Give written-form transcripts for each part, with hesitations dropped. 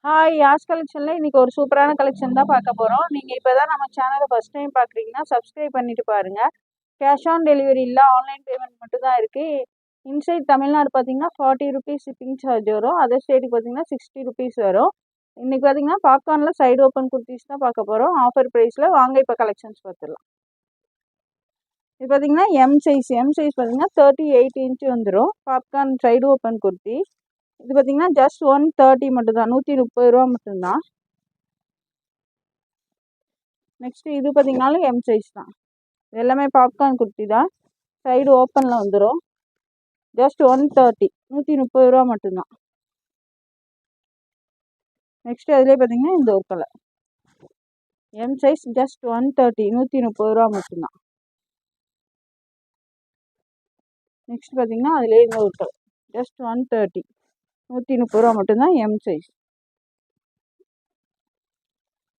Hi யாஸ் கலெக்ஷனில் இன்றைக்கி ஒரு சூப்பரான கலெக்ஷன் தான் பார்க்க போகிறோம். நீங்கள் இப்போ தான் நம்ம சேனலை ஃபஸ்ட் டைம் பார்க்குறீங்கன்னா சப்ஸ்கிரைப் பண்ணிவிட்டு பாருங்கள். கேஷ் ஆன் டெலிவரி இல்லை, ஆன்லைன் பேமெண்ட் மட்டும் தான் இருக்குது. இன்சைட் தமிழ்நாடு பார்த்தீங்கன்னா 40 ருபீஸ் ஷிப்பிங் சார்ஜ் வரும். அதர் ஸ்டேட்டுக்கு பார்த்தீங்கன்னா 60 ருபீஸ் வரும். இன்றைக்கி பார்த்தீங்கன்னா பாப்கார்னில் சைடு ஓப்பன் குர்த்திஸ் தான் பார்க்க போகிறோம். ஆஃபர் ப்ரைஸில் வாங்க இப்போ கலெக்ஷன்ஸ் பார்த்துடலாம். இது பார்த்தீங்கன்னா எம் சைஸ் பார்த்தீங்கன்னா 38 இன்ச்சு வந்துடும். Popcorn side open kurti. இது பார்த்தீங்கன்னா ஜஸ்ட் 130 மட்டும்தான், 130 ரூபா மட்டும்தான். நெக்ஸ்ட் இது பார்த்தீங்கன்னாலும் எம் சைஸ் தான். இது எல்லாமே பாப்கார்ன் குர்த்தி தான், சைடு ஓப்பனில் வந்துடும். ஜஸ்ட் 130, 130 ரூபா மட்டும்தான். நெக்ஸ்ட் அதுலேயே பார்த்தீங்கன்னா இந்த ஒரு கலர் எம் சைஸ் ஜஸ்ட் 130, 130 ரூபா மட்டும்தான். நெக்ஸ்ட் பார்த்தீங்கன்னா அதுலேயே இந்த ஒரு கலர் ஜஸ்ட் 130, 130 ரூபா மட்டும்தான் எம் சைஸ்.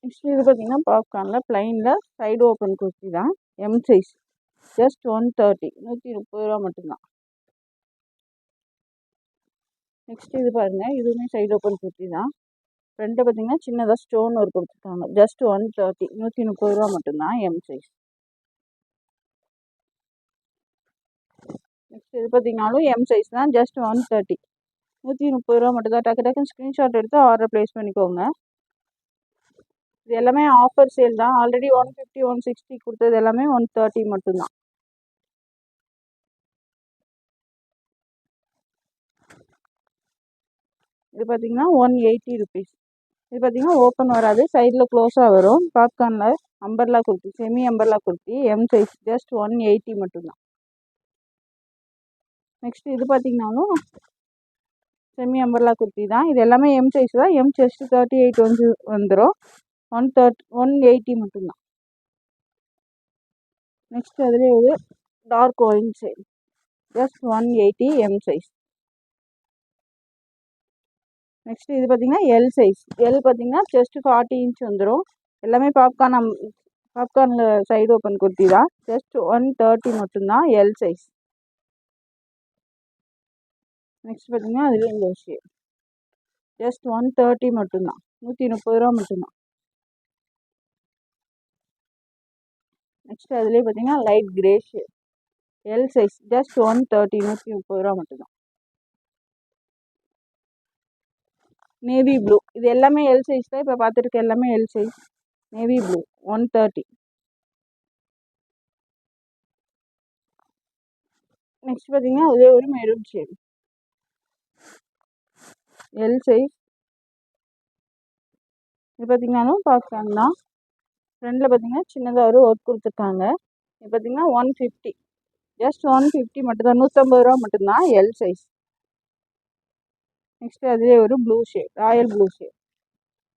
நெக்ஸ்ட் இது பார்த்தீங்கன்னா பாப்கார்னில் ப்ளைனில் சைடு ஓப்பன் குர்த்தி தான், எம் சைஸ் ஜஸ்ட் 130, 130 ரூபா மட்டும்தான். நெக்ஸ்ட் இது பாருங்கள், இதுவுமே சைடு ஓப்பன் குர்த்தி தான். ஃப்ரண்ட்டை பார்த்தீங்கன்னா சின்னதாக ஸ்டோன் ஒர்க் கொடுத்துருக்காங்க. ஜஸ்ட் 130, 130 ரூபா மட்டும்தான் எம் சைஸ். நெக்ஸ்ட் இது பார்த்தீங்கன்னாலும் எம் சைஸ் தான், ஜஸ்ட் 130, 130 ரூபா மட்டும்தான். டக்கு டக்குன்னு ஸ்க்ரீன்ஷாட் எடுத்து ஆர்டர் ப்ளேஸ் பண்ணிக்கோங்க. இது எல்லாமே ஆஃபர் சேல் தான். ஆல்ரெடி 150, 160 கொடுத்தது எல்லாமே 130 மட்டும்தான். இது பார்த்தீங்கன்னா 180 ருபீஸ். இது பார்த்தீங்கன்னா ஓப்பன் வராது, சைடில் க்ளோஸாக வரும். பாப்கார்னில் umbrella kurti, semi umbrella kurti, M size just 180 மட்டும்தான். நெக்ஸ்ட் இது பார்த்தீங்கன்னாலும் செமி அம்பர்லா குர்த்தி தான். இது எல்லாமே எம் சைஸ் தான். எம் செஸ்ட் 38 வந்துடும். 180 மட்டும்தான். நெக்ஸ்ட் அதுலேயே ஒரு dark wine side just 180 M size. Next இது பார்த்தீங்கன்னா எல் சைஸ். எல் பார்த்தீங்கன்னா ஜஸ்ட் 40 இன்ச் வந்துடும். எல்லாமே பாப்கார்னில் சைடு ஓப்பன் குர்த்தி தான். ஜஸ்ட் 130 மட்டும்தான் எல் சைஸ். நெக்ஸ்ட் பார்த்தீங்கன்னா அதுலேயே இந்த விஷயம் ஜஸ்ட் 130 மட்டும்தான், 130 ரூபா மட்டும்தான். நெக்ஸ்ட் அதுலேயே பார்த்தீங்கன்னா light grey shade, L size just 130, 130 ரூபா மட்டும்தான். நேவி ப்ளூ, இது எல்லாமே எல் சைஸ் தான். இப்போ பார்த்துருக்க எல்லாமே L size. Navy blue 130. Next பார்த்தீங்கன்னா அதே ஒரு மெரூன் ஷேட், எல் சைஸ். இது பார்த்தீங்கன்னாலும் பாப்கார்ன் தான். ஃப்ரண்டில் பார்த்தீங்கன்னா சின்னதாக ஒரு ஒர்க் கொடுத்துருக்காங்க. இது பார்த்தீங்கன்னா 150, ஜஸ்ட் 150 மட்டும்தான், 150 ரூபா மட்டும்தான் எல் சைஸ். நெக்ஸ்ட் அதுலேயே ஒரு blue shade, Royal blue shade,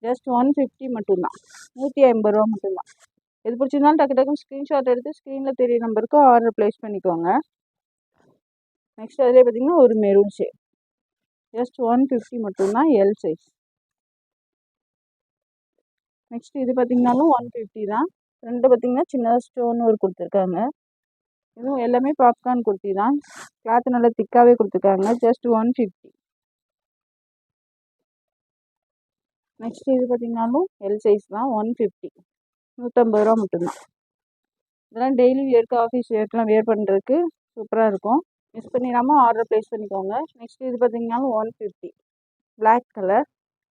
just 150 மட்டும்தான், 150 ரூபா மட்டும்தான். எது பிடிச்சிருந்தாலும் டக்கு டக்குன்னு ஸ்க்ரீன்ஷாட் எடுத்து ஸ்க்ரீனில் தெரிய நம்பருக்கு ஆர்டர் ப்ளேஸ் பண்ணிக்கோங்க. நெக்ஸ்ட் அதிலே பார்த்தீங்கன்னா ஒரு மெரூன் ஷேட், ஜஸ்ட் 150 மட்டும்தான் எல் சைஸ். நெக்ஸ்ட் இது பார்த்தீங்கன்னாலும் 150 தான். ரெண்டு பார்த்தீங்கன்னா சின்னதாக ஸ்டோன் ஒர்க் கொடுத்துருக்காங்க. இதுவும் எல்லாமே பாப்கார்ன் குர்த்தி தான். கிளாத் நல்லா திக்காகவே கொடுத்துருக்காங்க. ஜஸ்ட் 150. நெக்ஸ்ட் இது பார்த்தீங்கன்னாலும் எல் சைஸ் தான், 150, 150 ரூபா மட்டும்தான். இதெல்லாம் டெய்லி வேர்க்கு, ஆஃபீஸ் வேர்க்கெலாம் வேர் பண்ணுறதுக்கு சூப்பராக இருக்கும். மிஸ் பண்ணிடாமல் ஆர்டர் ப்ளேஸ் பண்ணிக்கோங்க. நெக்ஸ்ட் இது பார்த்தீங்கன்னாலும் 150, பிளாக் கலர்,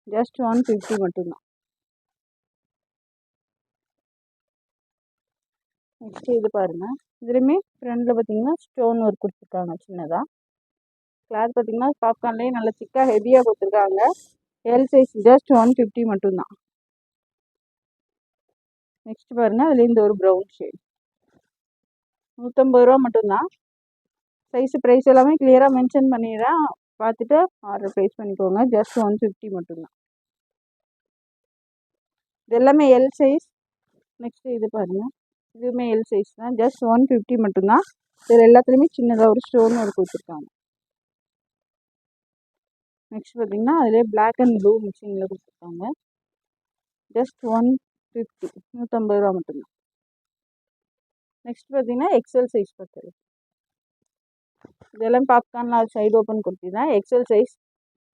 ஜஸ்ட் 150 மட்டும்தான். நெக்ஸ்ட் இது பாருங்கள், இதுலேயுமே ஃப்ரண்டில் பார்த்தீங்கன்னா ஸ்டோன் ஒர்க் கொடுத்துருக்காங்க சின்னதாக. கிளாத் பார்த்தீங்கன்னா பாப்கார்ன்லேயே நல்லா திக்காக ஹெவியாக கொடுத்துருக்காங்க. எல் சைஸ் ஜஸ்ட் 150 மட்டும்தான். நெக்ஸ்ட் பாருங்கள், அதுலேயே இந்த ஒரு ப்ரௌன் ஷேட், 150 ரூபா மட்டும்தான். சைஸு ப்ரைஸ் எல்லாமே கிளியராக மென்ஷன் பண்ணிடுறேன், பார்த்துட்டு ஆர்டர் ப்ளேஸ் பண்ணிக்கோங்க. ஜஸ்ட் 150 மட்டும்தான். இது எல்லாமே எல் சைஸ். நெக்ஸ்ட்டு இது பாருங்கள், இதுவுமே எல் சைஸ் தான், ஜஸ்ட் 150 மட்டும்தான். இதில் எல்லாத்துலேயுமே சின்னதாக ஒரு ஸ்டோன் ஒர்க் கொடுத்துருக்காங்க. நெக்ஸ்ட் பார்த்தீங்கன்னா அதிலே பிளாக் அண்ட் ப்ளூ மிக்சிங்கில் கொடுத்துருக்காங்க. ஜஸ்ட் 150, 150 ரூபா மட்டும்தான். நெக்ஸ்ட் பார்த்தீங்கன்னா எக்ஸல் சைஸ் பார்த்தது. இதெல்லாம் பாப்கார்னில் சைடு ஓப்பன் குர்த்தி தான், எக்ஸல் சைஸ்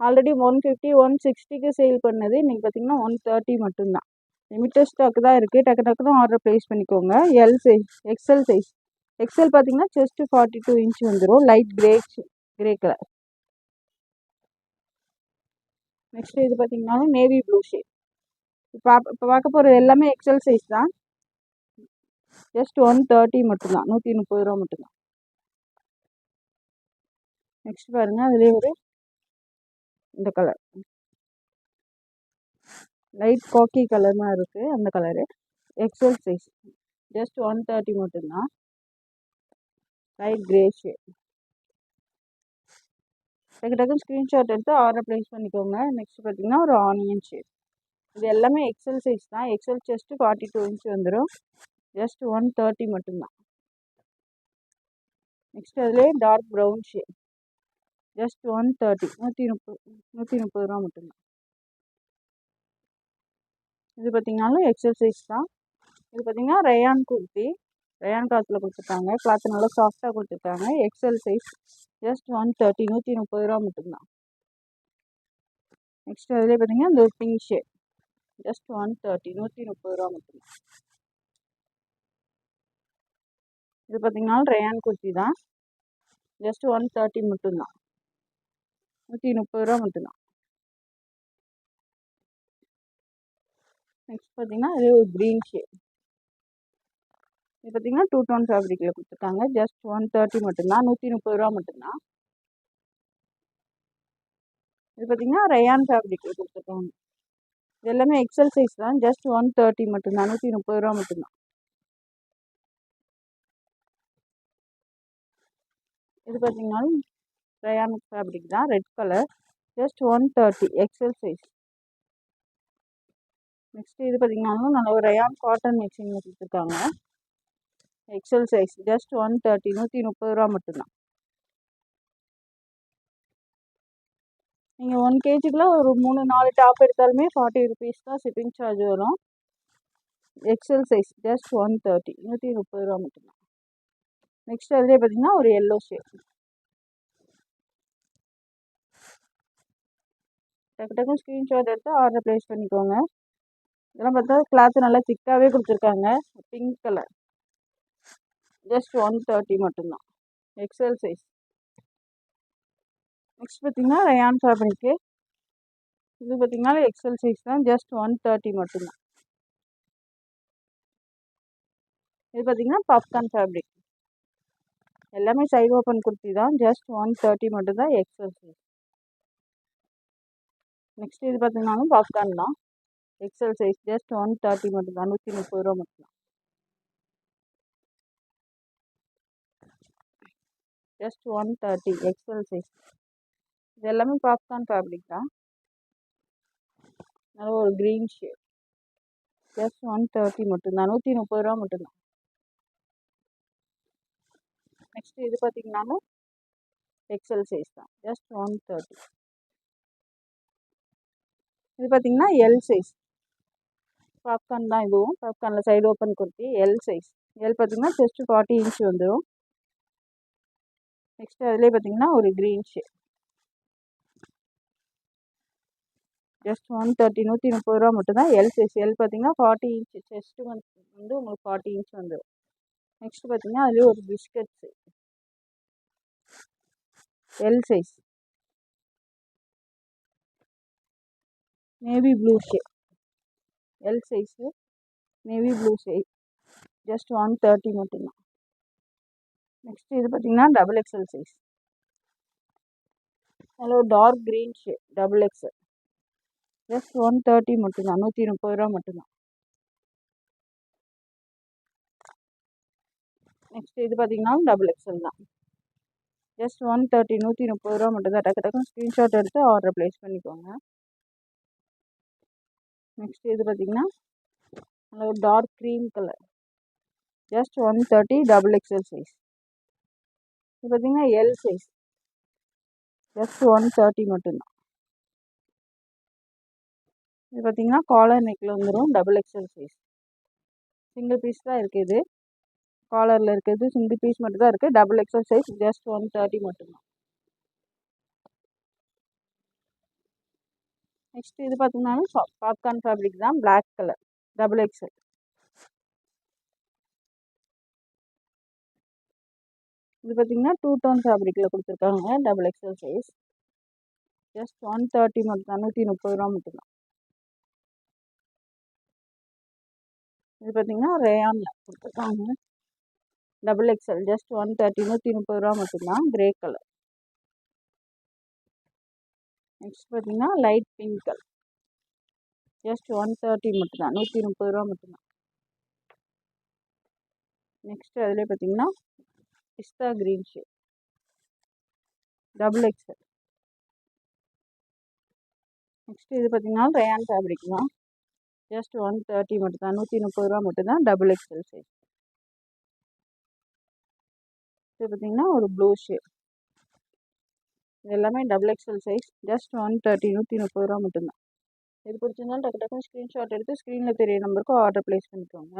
ஆல்ரெடி 150 160க்கு சேல் பண்ணது இன்றைக்கி பார்த்தீங்கன்னா 130 மட்டும்தான். லிமிட்டட் ஸ்டாக் தான் இருக்குது. டக்கு டக்குன்னு ஆர்டர் ப்ளேஸ் பண்ணிக்கோங்க. L size, XL size. XL பார்த்தீங்கன்னா செஸ்ட்டு 42 இன்ச் வந்துடும். Light grey colour. நெக்ஸ்ட் இது பார்த்தீங்கன்னா நேவி ப்ளூ ஷேட். இப்போ பார்க்க போகிறது எல்லாமே எக்ஸல் சைஸ் தான். ஜஸ்ட் 130 மட்டும்தான், 130 ரூபா மட்டும்தான். நெக்ஸ்ட் பாருங்கள், அதுலேயே ஒரு இந்த கலர் லைட் காக்கி கலர் மாதிரி இருக்குது, அந்த கலரு. எக்ஸல் சைஸ் ஜஸ்ட் 130 மட்டும்தான். Light grey shade. டக்கு டக்குன்னு ஸ்க்ரீன்ஷாட் எடுத்து ஆர்டர் ப்ளேஸ் பண்ணிக்கோங்க. நெக்ஸ்ட் பார்த்தீங்கன்னா ஒரு ஆனியன் ஷேட். இது எல்லாமே எக்ஸல் சைஸ் தான். எக்ஸல் செஸ்ட்டு 42 இன்ச் வந்துடும். ஜஸ்ட் 130 மட்டும்தான். நெக்ஸ்ட் அதுலேயே டார்க் ப்ரௌன் ஷேட். ஜஸ்ட் 130, 130 ரூபா மட்டும்தான். இது பார்த்தீங்கன்னாலும் எக்ஸல் சைஸ் தான். இது பார்த்தீங்கன்னா ரயான் குர்த்தி, ரயான் கிளாத்தில் கொடுத்துருக்காங்க. கிளாத்து நல்லா சாஃப்டாக கொடுத்துருக்காங்க. எக்ஸல் சைஸ் ஜஸ்ட் 130, 130 ரூபா மட்டும்தான். நெக்ஸ்ட் அதிலே பார்த்தீங்கன்னா இந்த ஒரு பிங்க் ஷேட். ஜஸ்ட் 130, 130 ரூபா மட்டும்தான். இது பார்த்தீங்கன்னா ரயான் குர்த்தி தான். ஜஸ்ட் 130 மட்டும்தான், 130 ரூபா மட்டும்தான். நெக்ஸ்ட் பார்த்தீங்கன்னா அதே ஒரு க்ரீன் ஷேட். இது பார்த்தீங்கன்னா 2 டோன் ஃபேப்ரிக்கில் கொடுத்துருக்காங்க. ஜஸ்ட் 130 மட்டும்தான், 130 ரூபா மட்டும்தான். இது பார்த்தீங்கன்னா ரயான் ஃபேப்ரிக்கில் கொடுத்துருக்காங்க. இது எல்லாமே எக்ஸல் சைஸ் தான். ஜஸ்ட் 130 மட்டும்தான், 130 ரூபா மட்டும்தான். இது பார்த்தீங்கன்னாலும் ரயான் ஃபேப்ரிக் தான், red colour. Just 130, XL size. Next இது பார்த்தீங்கன்னாலும் நல்ல ஒரு ரயான் காட்டன் மிக்சிங்கில் கொடுத்துருக்காங்க. எக்ஸல் சைஸ் ஜஸ்ட் 130, 130 ரூபா மட்டும்தான். நீங்கள் 1 kgக்குள்ள ஒரு 3-4 டாப் எடுத்தாலுமே 40 ருபீஸ் தான் ஷிப்பிங் சார்ஜ் வரும். எக்ஸல் சைஸ் ஜஸ்ட் 130, 130 ரூபா மட்டும்தான். நெக்ஸ்ட் அதிலே பார்த்தீங்கன்னா ஒரு எல்லோ ஷேட். டக்கு டக்குன்னு ஸ்க்ரீன்ஷாட் எடுத்து ஆர்டர் ப்ளேஸ் பண்ணிக்கோங்க. இதெல்லாம் பார்த்தா கிளாத்து நல்லா திக்காகவே கொடுத்துருக்காங்க. Pink colour. ஜஸ்ட் 130 மட்டும்தான், எக்ஸல் சைஸ். நெக்ஸ்ட் பார்த்தீங்கன்னா ரயான் ஃபேப்ரிக்கு. இது பார்த்தீங்கன்னா எக்ஸல் சைஸ் தான். ஜஸ்ட் 130 மட்டும்தான். இது பார்த்தீங்கன்னா பாப்கார்ன் ஃபேப்ரிக். எல்லாமே சைடு ஓப்பன் குர்த்தி தான். ஜஸ்ட் 130 மட்டும்தான், எக்ஸல் சைஸ். நெக்ஸ்ட் இது பார்த்தீங்கன்னாலும் பாப்கார்ன் தான். எக்ஸல் சைஸ் ஜஸ்ட் 130 மட்டும்தான், 130 ரூபா மட்டும்தான். Just 130, XL size. இது எல்லாமே பாப்கார்ன் ஃபேப்ரிக் தான். நல்ல ஒரு க்ரீன் ஷேட். ஜஸ்ட் 130 மட்டும்தான், 130 ரூபா மட்டும்தான். நெக்ஸ்ட் இது பார்த்தீங்கன்னாலும் எக்ஸல் சைஸ் தான். ஜஸ்ட் 130. இது பார்த்தீங்கன்னா எல் சைஸ். பாப்கார்ன் தான் இதுவும். பாப்கார்னில் side open kurti, L size. L பார்த்தீங்கன்னா ஜஸ்ட் 40 இன்ச் வந்துடும். நெக்ஸ்ட் அதிலே பார்த்தீங்கன்னா ஒரு க்ரீன் ஷேட். ஜஸ்ட் 130, 130 ரூபா மட்டும்தான், எல் சைஸ். எல் பார்த்தீங்கன்னா 40 இன்ச் செஸ்ட்டு வந்து உங்களுக்கு 40 இன்ச் வந்துடும். நெக்ஸ்ட் பார்த்தீங்கன்னா அதுலேயே ஒரு biscuits, L size. Navy blue shade. L size, navy blue size. Just 130 மட்டும்தான். நெக்ஸ்ட் இது பார்த்தீங்கன்னா double XL size. Hello dark green shade, double XL. Just 130 மட்டும்தான், 130 ரூபா மட்டும்தான். நெக்ஸ்ட் இது பார்த்தீங்கன்னா டபுள் எக்ஸல் தான். ஜஸ்ட் 130, 130 ரூபா மட்டும்தான். டக்கு டக்குன்னு ஸ்க்ரீன்ஷாட் எடுத்து ஆர்டர் ப்ளேஸ் பண்ணிக்கோங்க. நெக்ஸ்ட் இது பார்த்தீங்கன்னா நல்ல ஒரு dark cream colour. Just 130, double XL size. இது பார்த்தீங்கன்னா எல் சைஸ். ஜஸ்ட் 130 மட்டும்தான். இது பார்த்தீங்கன்னா காலர் நெக்கில் வந்துடும், double XL size. Single piece தான் இருக்குது. இது காலரில் இருக்கிறது சிங்கிள் பீஸ் மட்டும் தான் இருக்குது. Double XL size. ஜஸ்ட் 130 மட்டும்தான். நெக்ஸ்ட் இது பார்த்தீங்கன்னாலும் பாப்கார்ன் ஃபேப்ரிக் தான், பிளாக் கலர், டபுள் எக்ஸல். இது பார்த்தீங்கன்னா 2 டோன் ஃபேப்ரிக்கில் கொடுத்துருக்காங்க, டபுள் எக்ஸல் சைஸ். ஜஸ்ட் 130 மட்டும் தான், 130 ரூபா மட்டும்தான். இது பார்த்தீங்கன்னா ரேயானில் கொடுத்துருக்காங்க, டபுள் எக்ஸல். ஜஸ்ட் 130, 130 ரூபா மட்டும்தான், கிரே கலர். நெக்ஸ்ட் பார்த்தீங்கன்னா லைட் பிங்க் கலர். ஜஸ்ட் 130 மட்டும்தான், 130 ரூபா மட்டும்தான். நெக்ஸ்ட் அதில் பார்த்தீங்கன்னா pista green shade, double XL. Next இது பார்த்தீங்கன்னா ரேயான் ஃபேப்ரிக் தான், ஜஸ்ட் 130 மட்டும்தான், 130 ரூபா மட்டும்தான், டபுள் எக்ஸல் சைஸ். இது பார்த்தீங்கன்னா ஒரு ப்ளூ ஷேட். இது எல்லாமே டபுள் எக்ஸல் சைஸ், ஜஸ்ட் 130, 130 ரூபா மட்டும்தான். இது பிடிச்சிருந்தாலும் டக்கு டக்குன்னு ஸ்க்ரீன்ஷாட் எடுத்து ஸ்க்ரீனில் தெரிய நம்பருக்கு ஆர்டர் ப்ளேஸ் பண்ணிக்கோங்க.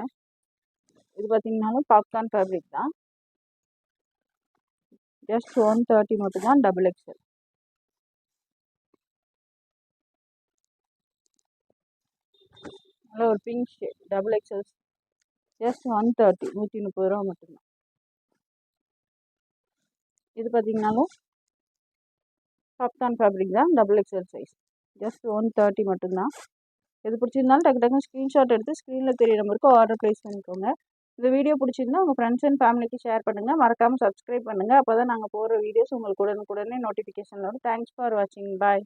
இது பார்த்தீங்கன்னாலும் பாப்கார்ன் ஃபேப்ரிக் தான், ஜஸ்ட் 130 மட்டும்தான், டபுள் எக்ஸல். நல்ல ஒரு pink shade, double XL, just 130, 130 ரூபா மட்டும்தான். இது பார்த்தீங்கன்னாலும் பாப்கார்ன் ஃபேப்ரிக் தான், டபுள் எக்ஸல் சைஸ், ஜஸ்ட் 130 மட்டும்தான். இது பிடிச்சிருந்தாலும் டக்கு டக்குன்னு ஸ்க்ரீன்ஷாட் எடுத்து ஸ்க்ரீனில் தெரிய நம்பருக்கு ஆர்டர் ப்ளேஸ் பண்ணிக்கோங்க. இந்த வீடியோ பிடிச்சிருந்தா உங்கள் ஃப்ரெண்ட்ஸ் அண்ட் ஃபேமிலிக்கு ஷேர் பண்ணுங்கள். மறக்காமல் சப்ஸ்கிரைப் பண்ணுங்கள். அப்போ தான் நாங்கள் போடுற வீடியோஸ் உங்களுக்கு உடனுக்குடனே நோட்டிஃபிகேஷன் வரும். தேங்க்ஸ் ஃபார் வாட்சிங். பாய்.